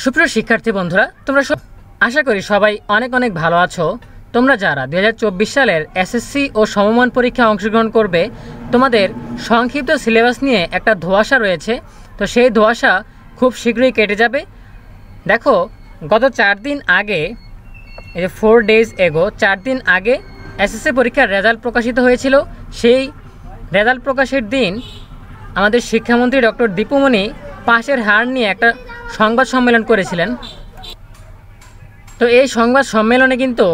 সুপ্রিয় শিক্ষার্থী বন্ধুরা, তোমরা আশা করি সবাই অনেক অনেক ভালো আছো। তোমরা যারা 2024 সালের এসএসসি ও সমমান পরীক্ষায় অংশগ্রহণ করবে, তোমাদের সংক্ষিপ্ত সিলেবাস নিয়ে একটা ধোঁয়াশা রয়েছে। তো সেই ধোঁয়াশা খুব শীঘ্রই কেটে যাবে। দেখো, গত 4 দিন আগে, এই যে 4 days ago, 4 দিন আগে এসএসসি পরীক্ষার রেজাল্ট প্রকাশিত হয়েছিল। সেই রেজাল্ট প্রকাশের দিন আমাদের শিক্ষামন্ত্রী ডক্টর দীপুমণি পাশের হার নিয়ে একটা সংবাদ সম্মেলন করেছিলেন। তো এই সংবাদ সম্মেলনে কিন্তু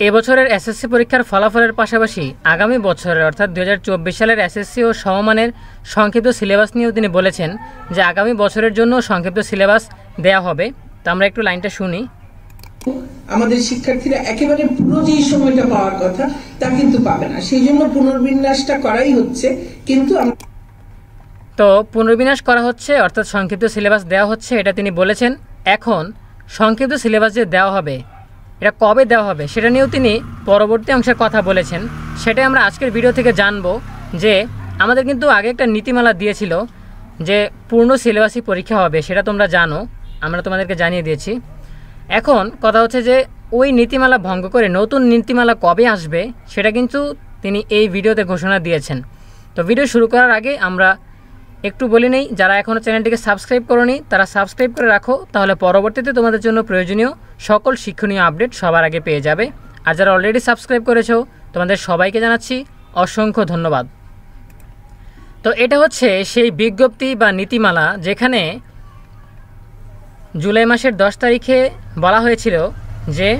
এবছরের এসএসসি পরীক্ষার ফলাফলের পাশাপাশি আগামী বছরের অর্থাৎ 2024 সালের এসএসসি ও সমমানের সংক্ষিপ্ত সিলেবাস নিয়েও তিনি বলেছেন যে আগামী বছরের জন্য সংক্ষিপ্ত সিলেবাস দেয়া হবে। তো আমরা একটু লাইনটা শুনি। আমাদের শিক্ষার্থীরা একেবারে পুরো যে সময়টা পাওয়ার কথা তা কিন্তু পাবে না, সেই জন্য পুনর্বিন্যাসটা করাই হচ্ছে। কিন্তু তো পুনর্বিন্যাস করা হচ্ছে, অর্থাৎ সংক্ষিপ্ত সিলেবাস দেওয়া হচ্ছে, এটা তিনি বলেছেন। এখন সংক্ষিপ্ত সিলেবাস যে দেওয়া হবে, এটা কবে দেওয়া হবে সেটা নিয়েও তিনি পরবর্তী অংশে কথা বলেছেন। সেটাই আমরা আজকের ভিডিও থেকে জানবো। যে আমাদের কিন্তু আগে একটা নীতিমালা দিয়েছিল যে পূর্ণ সিলেবাসই পরীক্ষা হবে, সেটা তোমরা জানো, আমরা তোমাদেরকে জানিয়ে দিয়েছি। এখন কথা হচ্ছে যে ওই নীতিমালা ভঙ্গ করে নতুন নীতিমালা কবে আসবে সেটা কিন্তু তিনি এই ভিডিওতে ঘোষণা দিয়েছেন। তো ভিডিও শুরু করার আগে আমরা একটু বলে নেই, যারা এখনও চ্যানেলটিকে সাবস্ক্রাইব করোনি তারা সাবস্ক্রাইব করে রাখো, তাহলে পরবর্তীতে তোমাদের জন্য প্রয়োজনীয় সকল শিক্ষণীয় আপডেট সবার আগে পেয়ে যাবে। আর যারা অলরেডি সাবস্ক্রাইব করেছো তোমাদের সবাইকে জানাচ্ছি অসংখ্য ধন্যবাদ। তো এটা হচ্ছে সেই বিজ্ঞপ্তি বা নীতিমালা যেখানে জুলাই মাসের 10 তারিখে বলা হয়েছিল যে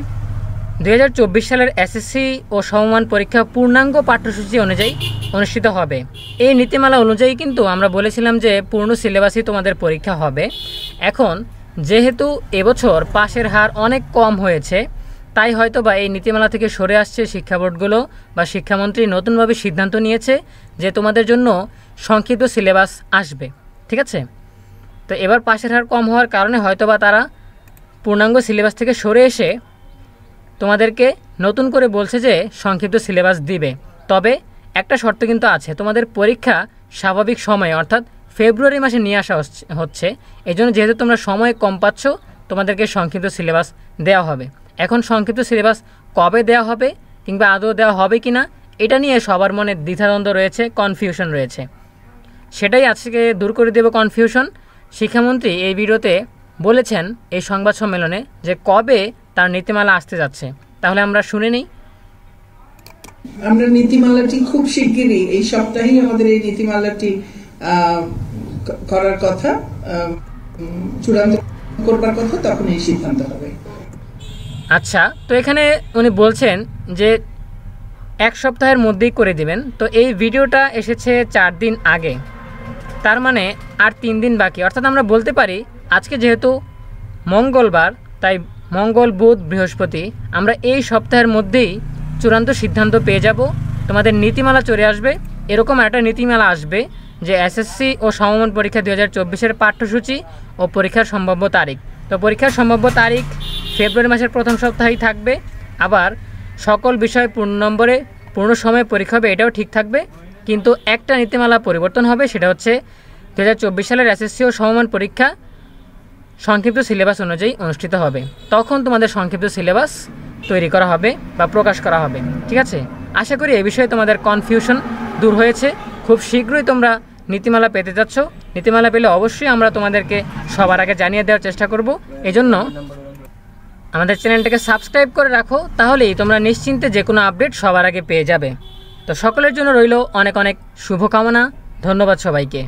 2024 সালের এসএসসি ও সমমান পরীক্ষা পূর্ণাঙ্গ পাঠ্যসূচি অনুযায়ী অনুষ্ঠিত হবে। এই নীতিমালা অনুযায়ী কিন্তু আমরা বলেছিলাম যে পূর্ণ সিলেবাসই তোমাদের পরীক্ষা হবে। এখন যেহেতু এবছর পাশের হার অনেক কম হয়েছে, তাই হয়তো বা এই নীতিমালা থেকে সরে আসছে শিক্ষা বোর্ডগুলো বা শিক্ষামন্ত্রী নতুনভাবে সিদ্ধান্ত নিয়েছে যে তোমাদের জন্য সংক্ষিপ্ত সিলেবাস আসবে। ঠিক আছে, তো এবার পাশের হার কম হওয়ার কারণে হয়তো বা তারা পূর্ণাঙ্গ সিলেবাস থেকে সরে এসে তোমাদেরকে নতুন করে বলছে যে সংক্ষিপ্ত সিলেবাস দিবে। তবে একটা শর্ত কিন্তু আছে, তোমাদের পরীক্ষা স্বাভাবিক সময়ে অর্থাৎ ফেব্রুয়ারি মাসে নিয়ে আসা হচ্ছে। এই জন্য যেহেতু তোমরা সময় কম পাচ্ছ, তোমাদেরকে সংক্ষিপ্ত সিলেবাস দেওয়া হবে। এখন সংক্ষিপ্ত সিলেবাস কবে দেওয়া হবে কিংবা আদৌ দেওয়া হবে কি না, এটা নিয়ে সবার মনে দ্বিধাদ্বন্দ্ব রয়েছে, কনফিউশন রয়েছে। সেটাই আজকে দূর করে দেব কনফিউশন। শিক্ষামন্ত্রী এই ভিডিওতে বলেছেন এই সংবাদ সম্মেলনে যে কবে তার নীতিমালা আসতে যাচ্ছে। তাহলে আমরা শুনে নিই। আমরা নীতিমালাটি খুব শিগগিরই, এই সপ্তাহেই আমাদের এই নীতিমালাটি করার কথা, চূড়ান্ত করবার কথা, তখন এই সিদ্ধান্ত হবে। আচ্ছা, তো এখানে উনি বলছেন যে 1 সপ্তাহের মধ্যেই করে দিবেন। তো এই ভিডিওটা এসেছে 4 দিন আগে, তার মানে আর 3 দিন বাকি। অর্থাৎ আমরা বলতে পারি আজকে যেহেতু মঙ্গলবার, তাই মঙ্গল, বুধ, বৃহস্পতি আমরা এই সপ্তাহের মধ্যেই চূড়ান্ত সিদ্ধান্ত পেয়ে যাব। তোমাদের নীতিমালা চলে আসবে। এরকম একটা নীতিমালা আসবে যে এসএসসি ও সমমান পরীক্ষা 2024-এর পাঠ্যসূচি ও পরীক্ষার সম্ভাব্য তারিখ। তো পরীক্ষার সম্ভাব্য তারিখ ফেব্রুয়ারি মাসের প্রথম সপ্তাহেই থাকবে। আবার সকল বিষয় পূর্ণ নম্বরে পূর্ণ সময়ে পরীক্ষা হবে, এটাও ঠিক থাকবে। কিন্তু একটা নীতিমালা পরিবর্তন হবে, সেটা হচ্ছে 2024 সালের এসএসসি ও সমমান পরীক্ষা সংক্ষিপ্ত সিলেবাস অনুযায়ী অনুষ্ঠিত হবে। তখন তোমাদের সংক্ষিপ্ত সিলেবাস তৈরি করা হবে বা প্রকাশ করা হবে। ঠিক আছে, আশা করি এই বিষয়ে তোমাদের কনফিউশন দূর হয়েছে। খুব শীঘ্রই তোমরা নীতিমালা পেতে যাচ্ছ। নীতিমালা পেলে অবশ্যই আমরা তোমাদেরকে সবার আগে জানিয়ে দেওয়ার চেষ্টা করব। এজন্য আমাদের চ্যানেলটাকে সাবস্ক্রাইব করে রাখো, তাহলেই তোমরা নিশ্চিন্তে যে কোনো আপডেট সবার আগে পেয়ে যাবে। তো সকলের জন্য রইল অনেক অনেক শুভকামনা। ধন্যবাদ সবাইকে।